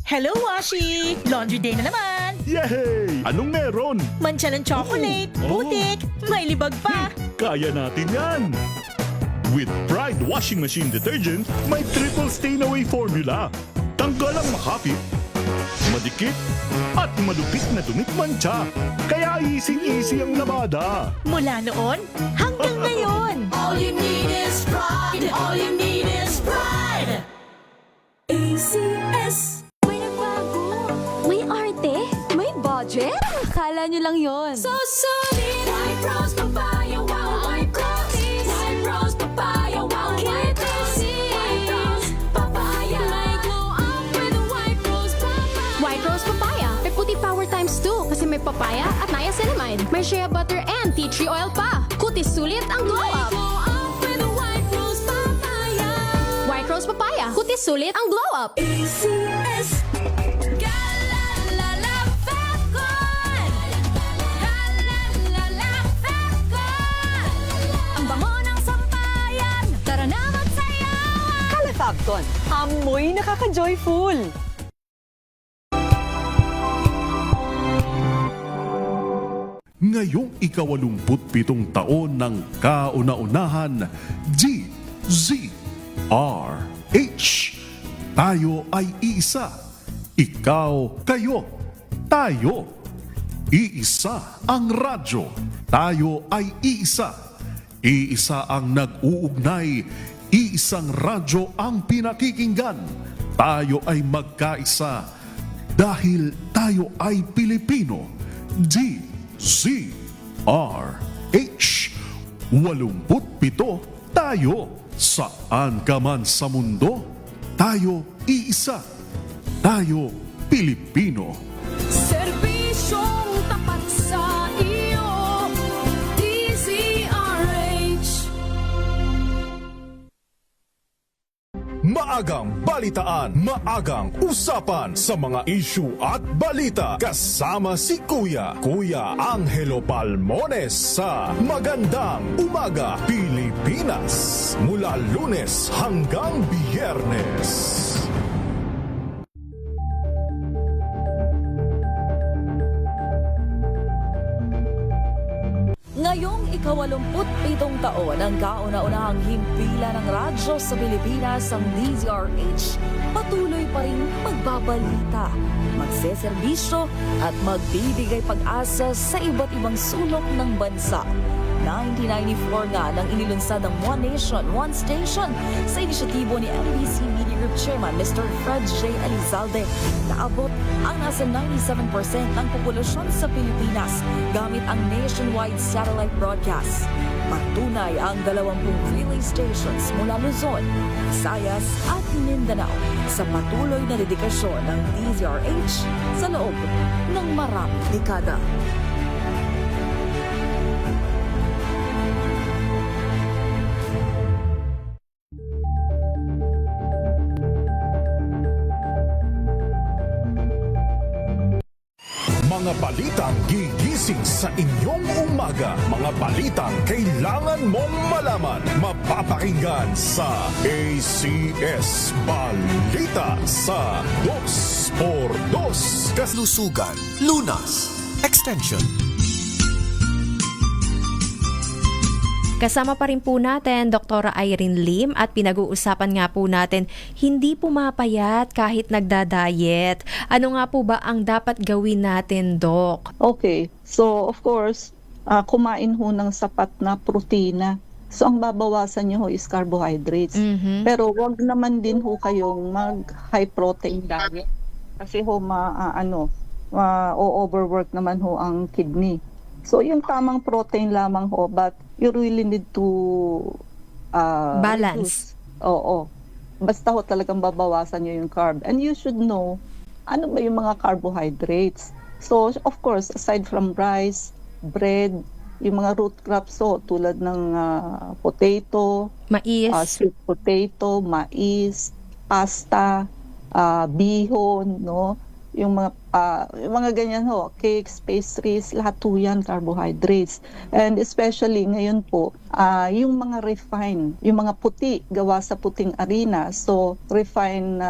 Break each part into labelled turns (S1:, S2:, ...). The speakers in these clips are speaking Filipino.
S1: Hello, Washi! Laundry day na naman!
S2: Yay! Anong meron?
S1: Mancha ng chocolate,
S2: Oh.
S1: putik, may libag pa!
S2: Kaya natin yan! With Pride Washing Machine Detergent, may triple stain-away formula. Tanggal ang makapit, madikit, at malupit na dumit mancha. Kaya easy-easy ang labada.
S1: Mula noon hanggang ngayon!
S3: All you need is pride. All you need is pride. ACS.
S4: May nagbago. May arte. May budget. Akala nyo lang yon.
S3: So solid. White rose papaya. Wow, white rose. White rose papaya. Wow, white rose. White rose papaya. May glow up with white rose papaya.
S4: White Rose Papaya. May puti power times 2 kasi may papaya at niacinamide. May shea butter and tea tree oil pa. Kutis sulit ang glow
S3: May
S4: up.
S3: glow up with white rose papaya.
S4: White Rose Papaya. Kutis sulit ang glow up.
S3: ACS. Galalala Falcon. Galalala Falcon. Ang bango ng sampayan. Tara na magsayawan.
S5: Calefacton, amoy nakaka-joyful.
S2: Ngayong ika-87 taon ng kauna-unahan, DZRH. Tayo ay iisa. Ikaw, kayo, tayo. Iisa ang radyo. Tayo ay iisa. Iisa ang nag-uugnay. Iisang radyo ang pinakikinggan. Tayo ay magkaisa. Dahil tayo ay Pilipino. DZRH 87 tayo. Saan ka man sa mundo, tayo iisa. Tayo Pilipino.
S3: Serbisyong tapat sa iyo. DZRH.
S6: Maagang balitaan, maagang usapan sa mga issue at balita. Kasama si Kuya Angelo Palmones sa Magandang Umaga Pilipinas. Mula Lunes hanggang Biyernes.
S7: Ngayong ika-87 taon ang kauna-unahang himpilan ng radyo sa Pilipinas ang DZRH, patuloy pa rin magbabalita, magseserbisyo at magbibigay pag-asa sa iba't ibang sulok ng bansa. 1994 nga nang inilunsad ang One Nation, One Station sa inisyatibo ni MBC Media Group Chairman Mr. Fred J. Elizalde. Naabot ang nasa 97% ng populasyon sa Pilipinas gamit ang nationwide satellite broadcast. Patunay ang 20 relay stations mula Luzon, Visayas at Mindanao sa patuloy na dedikasyon ng DZRH sa loob ng maraming dekada.
S6: Mga balitang gigising sa inyong umaga. Mga balitang kailangan mong malaman. Mapapakinggan sa ACS Balita sa 2x2.
S8: Kalusugan, Lunas, Extension.
S9: Kasama pa rin po natin Dr. Irene Lim at pinag-uusapan nga po natin hindi pumapayat kahit nagda-diet. Ano nga po ba ang dapat gawin natin, Doc?
S10: Okay, so of course, kumain ho ng sapat na protina. So ang babawasan nyo ho is carbohydrates. Pero wag naman din ho kayong mag-high protein diet. Kasi ho overwork naman ho ang kidney. So yung tamang protein lamang ho, but you really need to
S9: balance.
S10: Oo. Basta ho talagang babawasan nyo yung carb. And you should know, ano ba yung mga carbohydrates? So, of course, aside from rice, bread, yung mga root crops ho, tulad ng potato,
S9: mais,
S10: sweet potato, mais, pasta, bihon, no? yung mga ganyan ho, cakes, pastries, lahat po yan carbohydrates. And especially ngayon po, yung mga refined, yung mga puti, gawa sa puting harina. So, refined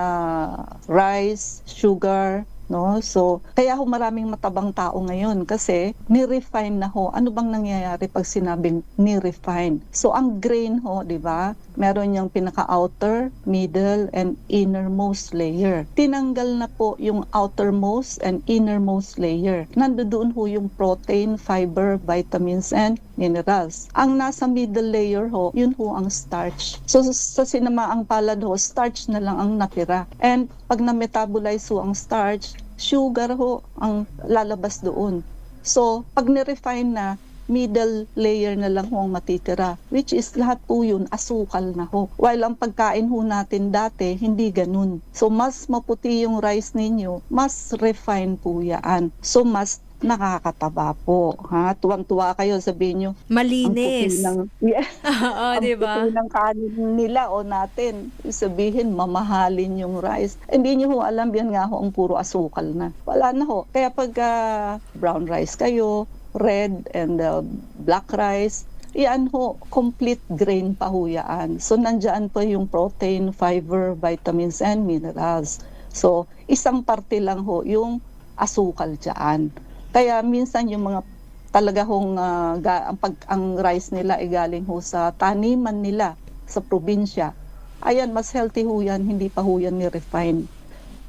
S10: rice, sugar, no? So, kaya ho maraming matabang tao ngayon kasi ni-refine na ho. Ano bang nangyayari pag sinabing ni-refine? So, ang grain ho, di ba? Meron yung pinaka-outer, middle, and innermost layer. Tinanggal na po yung outermost and innermost layer. Nandoon ho yung protein, fiber, vitamins, and minerals. Ang nasa middle layer ho, yun ho ang starch. So, sa sinamaang palad ho, starch na lang ang natira. And pag na-metabolize ho ang starch, sugar ho ang lalabas doon. So, pag ni-refine na, middle layer na lang ho ang matitira, which is lahat po yun asukal na ho. While ang pagkain ho natin dati, hindi ganun. So, mas maputi yung rice ninyo, mas refine po yan. So, mas nakakataba po. Ha? Tuwang-tuwa kayo, sabihin nyo.
S9: Malinis.
S10: Yes.
S9: Oo,
S10: Ang
S9: di ba?
S10: puti ng kanin nila o natin. Sabihin, mamahalin yung rice. Hindi nyo ho alam, yan nga ho ang puro asukal na. Wala na ho. Kaya pag brown rice kayo, red and black rice, yan ho, complete grain pa ho yan. So, nandyan pa yung protein, fiber, vitamins, and minerals. So, isang parte lang ho yung asukal dyan. Kaya minsan yung mga talaga hong ang rice nila ay galing ho sa taniman nila sa probinsya. Ayan, mas healthy ho yan, hindi pa ho yan ni-refine.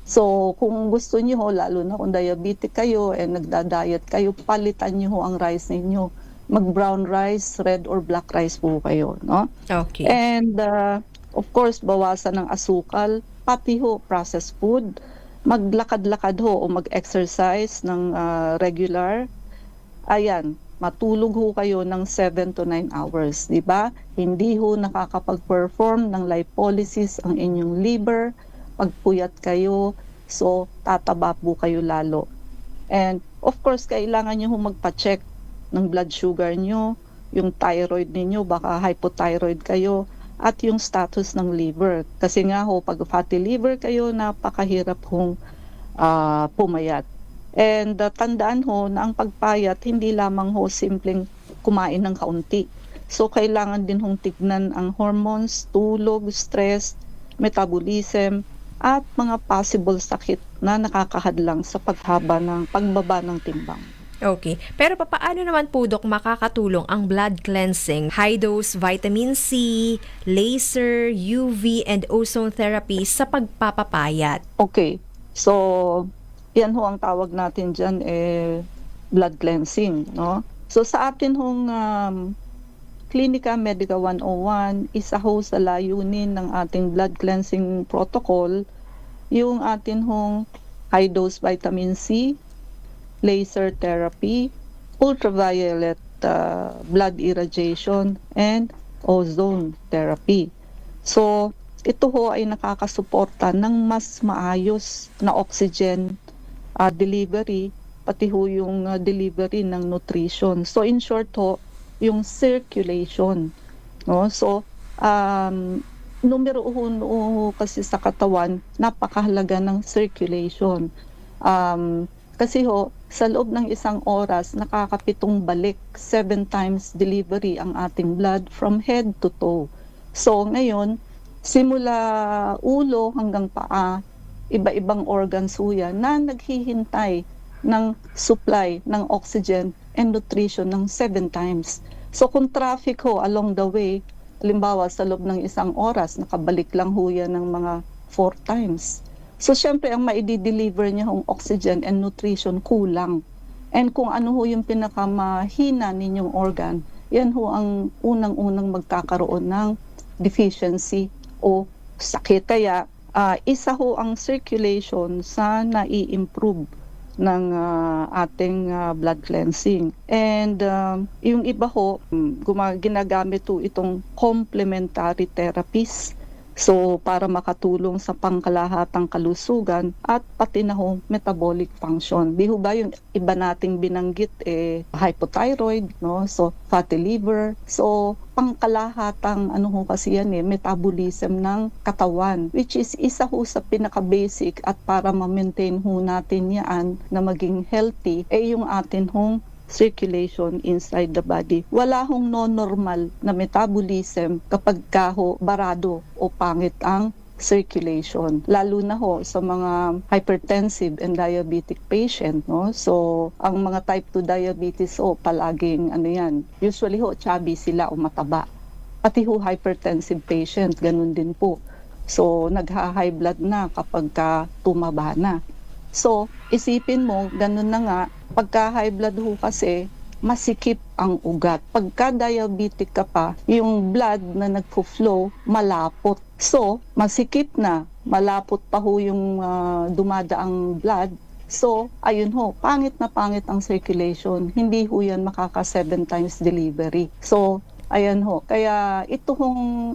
S10: So, kung gusto niyo ho, lalo na kung diabetic kayo and nagda-diet kayo, palitan niyo ho ang rice ninyo. Mag-brown rice, red or black rice po kayo, no?
S9: Okay.
S10: And of course, bawasan ng asukal, pati ho processed food. Maglakad-lakad ho o mag-exercise ng regular. Ayan, matulog ho kayo ng 7 to 9 hours, di ba? Hindi ho nakakapag-perform ng lipolysis ang inyong liver. Pagpuyat kayo, so tataba po kayo lalo. And of course, kailangan nyo ho magpa-check ng blood sugar nyo, yung thyroid ninyo, baka hypothyroid kayo, at yung status ng liver. Kasi nga ho, pag fatty liver kayo, napakahirap hong pumayat. And tandaan ho na ang pagpayat, hindi lamang ho simpleng kumain ng kaunti. So, kailangan din hong tignan ang hormones, tulog, stress, metabolism, at mga possible sakit na nakakahadlang sa pagbaba ng timbang.
S9: Okay. Pero paano naman po, Dok, makakatulong ang blood cleansing, high-dose vitamin C, laser, UV, and ozone therapy sa pagpapapayat?
S10: Okay. So, yan ho ang tawag natin dyan, blood cleansing. No? So, sa atin hong Clinica Medica 101, isa ho sa layunin ng ating blood cleansing protocol, yung atin hong high-dose vitamin C, laser therapy, ultraviolet blood irradiation, and ozone therapy. So, ito ho ay nakakasuporta ng mas maayos na oxygen delivery, pati ho yung delivery ng nutrition. So, in short ho, yung circulation. No? So, numero uno kasi sa katawan, napakahalaga ng circulation. Kasi ho, sa loob ng isang oras, nakakapitong balik, 7 times delivery ang ating blood from head to toe. So ngayon, simula ulo hanggang paa, iba-ibang organs ho yan na naghihintay ng supply ng oxygen and nutrition ng 7 times. So kung traffic ho along the way, halimbawa sa loob ng isang oras, nakabalik lang ho yan ng mga 4 times. So, syempre, ang maidi-deliver niya hong oxygen and nutrition kulang. And kung ano ho yung pinakamahina ninyong organ, yan ho ang unang-unang magkakaroon ng deficiency o sakit. Kaya, isa ho ang circulation sa nai-improve ng ating blood cleansing. And yung iba ho, ginagamit ho itong complementary therapies. So, para makatulong sa pangkalahatang kalusugan at pati na ho metabolic function. Di ho ba yung iba nating binanggit hypothyroid, no? So, fatty liver. So, pangkalahatang kasi yan metabolism ng katawan, which is isa ho sa pinaka-basic at para ma-maintain ho natin yan na maging healthy yung atin hong circulation inside the body. Wala hong non-normal na metabolism kapag ho barado o pangit ang circulation, lalo na ho sa mga hypertensive and diabetic patient, no? So, ang mga type 2 diabetes palaging yan, usually chubby sila o mataba. Pati hypertensive patient, ganun din po. So, nagha-high blood na kapag tumaba na. So, isipin mo, ganun na nga, pagka high blood kasi, masikip ang ugat. Pagka diabetic ka pa, yung blood na nagpo-flow, malapot. So, masikip na, malapot pa yung dumadaang blood. So, ayun pangit na pangit ang circulation. Hindi yan makaka 7 times delivery. So, ayan kaya ito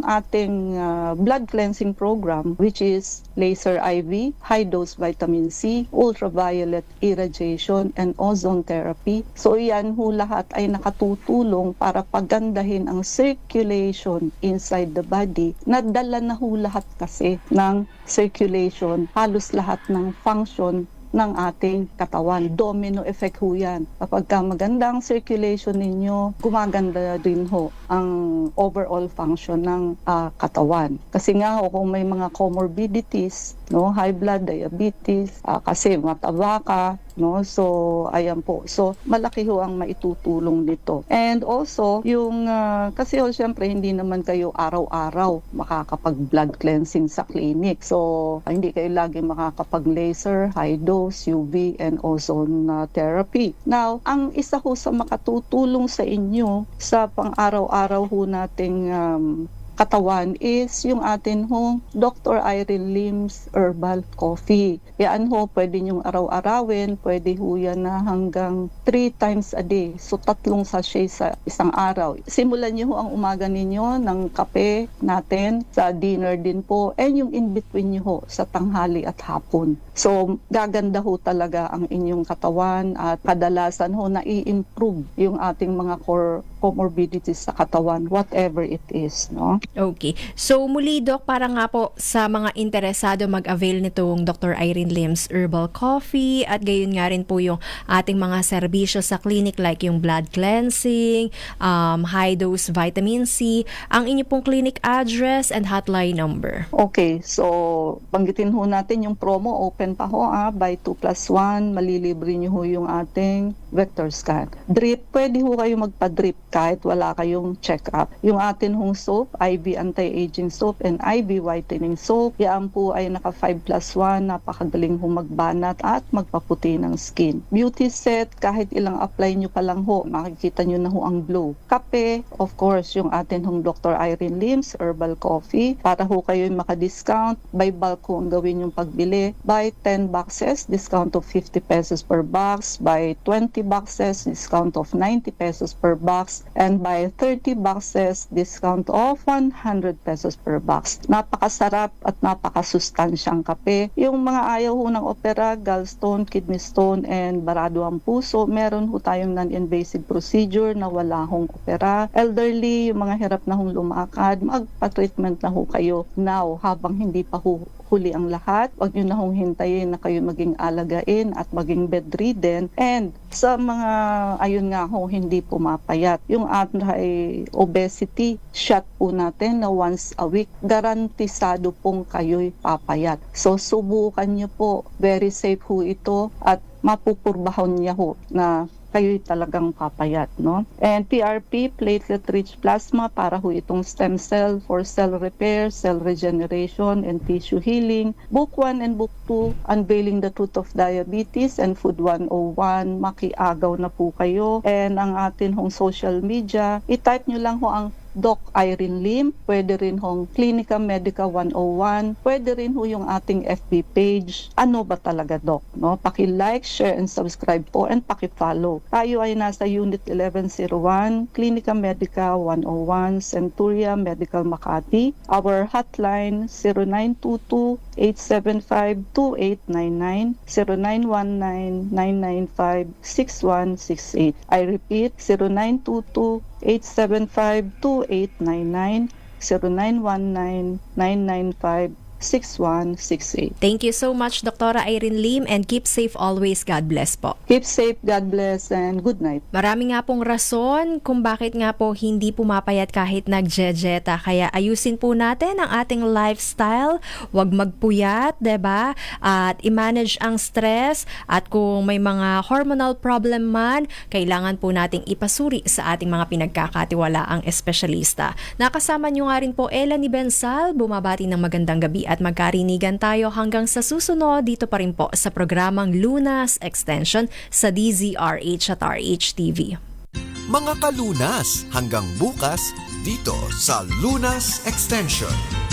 S10: ating blood cleansing program, which is laser IV, high dose vitamin C, ultraviolet irradiation, and ozone therapy. So yan lahat ay nakatutulong para pagandahin ang circulation inside the body. Nadala na lahat kasi ng circulation, halos lahat ng function ng ating katawan. Domino effect yan. Kapag maganda ang circulation ninyo, gumaganda din ang overall function ng katawan. Kasi nga kung may mga comorbidities, no, high blood, diabetes, kasi mataba ka, no, so ayan po. So malaki ang maitutulong nito. And also yung kasi syempre hindi naman kayo araw-araw makakapag-blood cleansing sa clinic. So hindi kayo lagi makakapag laser, high dose, UV, and ozone therapy. Now, ang isa sa makatutulong sa inyo sa pang-araw-araw nating katawan is yung atin Dr. Irene Lim's Herbal Coffee. Yan pwede nyong araw-arawin, pwede yan na hanggang 3 times a day. So 3 sachet sa isang araw. Simulan nyo ang umaga ninyo ng kape natin, sa dinner din po, and yung in-between nyo sa tanghali at hapon. So gaganda talaga ang inyong katawan at kadalasan nai-improve yung ating mga comorbidities sa katawan, whatever it is, no?
S9: Okay. So muli, Doc, para nga po sa mga interesado mag-avail nitong Dr. Irene Lim's Herbal Coffee at gayon nga rin po yung ating mga serbisyo sa clinic like yung blood cleansing, high dose vitamin C, ang inyo pong clinic address and hotline number.
S10: Okay. So banggitin natin yung promo, open pa by 2+1, malilibre nyo yung ating vector scan. Drip, pwede kayo magpa-drip kahit wala kayong check-up. Yung atin soap, IV anti-aging soap and IV whitening soap. Yan po ay naka 5+1, napakagaling magbanat at magpaputi ng skin. Beauty set, kahit ilang apply nyo pa lang makikita nyo na ang glow. Kape, of course, yung atin Dr. Irene Lim's Herbal Coffee. Para kayo maka-discount, by bulk ang gawin yung pagbili. By 10 boxes, discount of 50 pesos per box. By 20 boxes, discount of 90 pesos per box. And by 30 boxes, discount of 100 pesos per box. Napakasarap at napakasustansyang kape. Yung mga ayaw ng opera, gallstone, kidney stone, and barado ang puso, meron tayong non-invasive procedure na wala opera. Elderly, yung mga hirap na lumakad, magpa-treatment na kayo now habang hindi pa huli ang lahat. Huwag nyo na hintayin na kayo maging alagain at maging bedridden. And sa mga, ayun nga hindi pumapayat. Yung anti-obesity shot po natin na once a week, garantisado pong kayo'y papayat. So subukan nyo po, very safe ito at mapupurbahan niya na kayo'y talagang papayat, no? And PRP, platelet-rich plasma, para itong stem cell for cell repair, cell regeneration, and tissue healing. Book 1 and Book 2, Unveiling the Truth of Diabetes and Food 101, makiagaw na po kayo. And ang atin social media, i-type nyo lang ang Doc Irene Lim, pwede rin hong Clinica Medica 101, pwede rin ho yung ating FB page. Ano ba talaga, Doc? No? Paki-like, share, and subscribe po, and paki-follow. Tayo ay nasa Unit 1101, Clinica Medica 101, Centuria Medical Makati. Our hotline 0922-875-2899, 0919-995-6168. I repeat, 0922-875-2899, 0919-995-6168.
S9: Thank you so much, Dr. Irene Lim, and keep safe always. God bless po.
S10: Keep safe, God bless, and good night.
S9: Marami nga pong rason kung bakit nga po hindi pumapayat kahit nagjejeta. Kaya ayusin po natin ang ating lifestyle. Huwag magpuyat, 'di ba? At i-manage ang stress. At kung may mga hormonal problem man, kailangan po nating ipasuri sa ating mga pinagkakatiwalaang espesyalista. Nakasama nyo nga rin po Ella ni Bensal. Bumabati ng magandang gabi at magkarinigan tayo hanggang sa susunod dito pa rin po sa programang Lunas Extension sa DZRH at RHTV.
S8: Mga kalunas, hanggang bukas dito sa Lunas Extension.